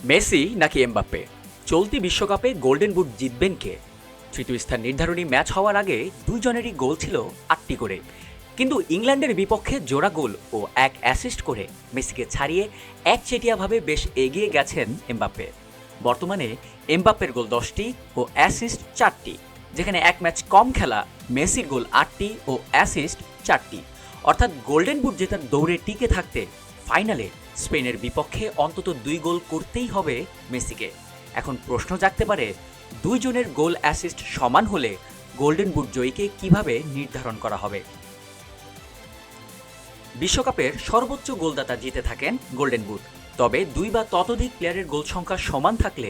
Messi নাকি Mbappe, চলতি বিশ্বকাপে গোল্ডেন বুট জিতবেন কে? তৃতীয় স্থান নির্ধারণী ম্যাচ হওয়ার আগে দুইজনেরই গোল ছিল ৮টি করে, কিন্তু ইংল্যান্ডের বিপক্ষে জোড়া গোল ও এক অ্যাসিস্ট করে মেসিকে ছাড়িয়ে একচেটিয়াভাবে বেশ এগিয়ে গেছেন এমবাপ্পে। বর্তমানে এমবাপ্পের গোল 10টি ও অ্যাসিস্ট 4টি, যেখানে এক ম্যাচ কম খেলা মেসির গোল 8টি ও অ্যাসিস্ট 4টি। অর্থাৎ গোল্ডেন বুট জেতার দৌড়ে টিকে থাকতে ফাইনালে স্পেনের বিপক্ষে অন্তত 2 গোল করতেই হবে মেসিকে। এখন প্রশ্ন জাগতে পারে, দুইজনের গোল অ্যাসিস্ট সমান হলে গোল্ডেন বুট জয়ীকে কিভাবে নির্ধারণ করা হবে? বিশ্বকাপের সর্বোচ্চ গোলদাতা জিতে থাকেন গোল্ডেন বুট, তবে 2 বা ততোধিক প্লেয়ারের গোল সংখ্যা সমান থাকলে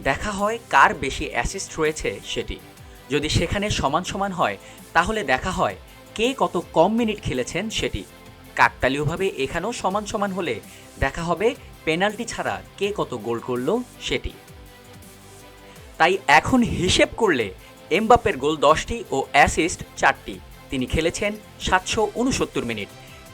দেখা হয় কার বেশি অ্যাসিস্ট রয়েছে সেটি। যদি সেখানে সমান সমান হয় তাহলে দেখা হয় কে কত কম মিনিট খেলেছেন সেটি। কাকতালীয়ভাবে এখানেও সমান সমান হলে দেখা হবে পেনাল্টি ছাড়া কে কত গোল করল সেটি। তাই এখন হিসেব করলে এমবাপ্পের গোল 10টি ও অ্যাসিস্ট 4টি, তিনি খেলেছেন 769 মিনিট,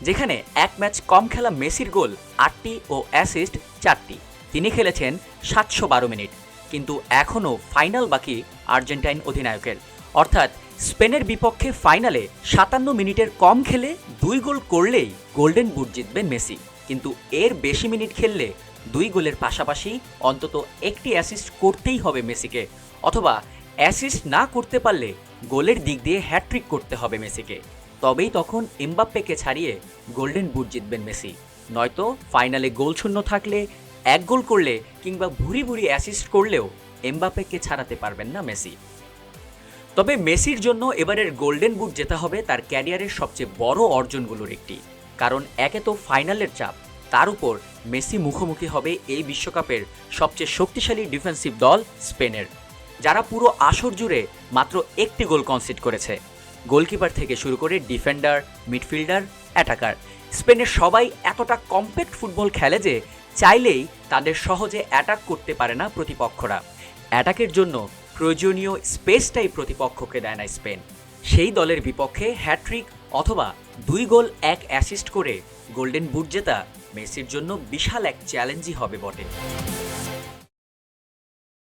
যেখানে এক ম্যাচ কম খেলা মেসির গোল 8টি ও অ্যাসিস্ট 4টি, তিনি খেলেছেন 712 মিনিট। কিন্তু এখনও ফাইনাল বাকি আর্জেন্টাইন অধিনায়কের, অর্থাৎ স্পেনের বিপক্ষে ফাইনালে 57 মিনিটের কম খেলে 2 গোল করলেই গোল্ডেন বুট জিতবেন মেসি, কিন্তু এর বেশি মিনিট খেললে 2 গোলের পাশাপাশি অন্তত একটি অ্যাসিস্ট করতেই হবে মেসিকে, অথবা অ্যাসিস্ট না করতে পারলে গোলের দিক দিয়ে হ্যাট্রিক করতে হবে মেসিকে। তবেই তখন এমবাপ্পেকে ছাড়িয়ে গোল্ডেন বুট জিতবেন মেসি। নয়তো ফাইনালে গোলশূন্য থাকলে 1 গোল করলে কিংবা ভুরি ভুরি অ্যাসিস্ট করলেও এমবাপ্পেকে ছাড়াতে পারবেন না মেসি। তবে মেসির জন্য এবারের গোল্ডেন বুট জেতা হবে তার ক্যারিয়ারের সবচেয়ে বড় অর্জনগুলোর একটি, কারণ একে তো ফাইনালের চাপ, তার উপর মেসি মুখোমুখি হবে এই বিশ্বকাপের সবচেয়ে শক্তিশালী ডিফেন্সিভ দল স্পেনের, যারা পুরো আসর জুড়ে মাত্র একটি গোল কনসিড করেছে। গোলকিপার থেকে শুরু করে ডিফেন্ডার, মিডফিল্ডার, অ্যাটাকার, স্পেনের সবাই এতটা কম্প্যাক্ট ফুটবল খেলে যে চাইলেই তাদের সহজে অ্যাটাক করতে পারে না প্রতিপক্ষরা। অ্যাটাকের জন্য প্রয়োজনীয় স্পেসটাই প্রতিপক্ষকে দেয় না স্পেন। সেই দলের বিপক্ষে হ্যাট্রিক অথবা 2 গোল 1 অ্যাসিস্ট করে গোল্ডেন বুট জেতা মেসির জন্য বিশাল এক চ্যালেঞ্জই হবে বটে।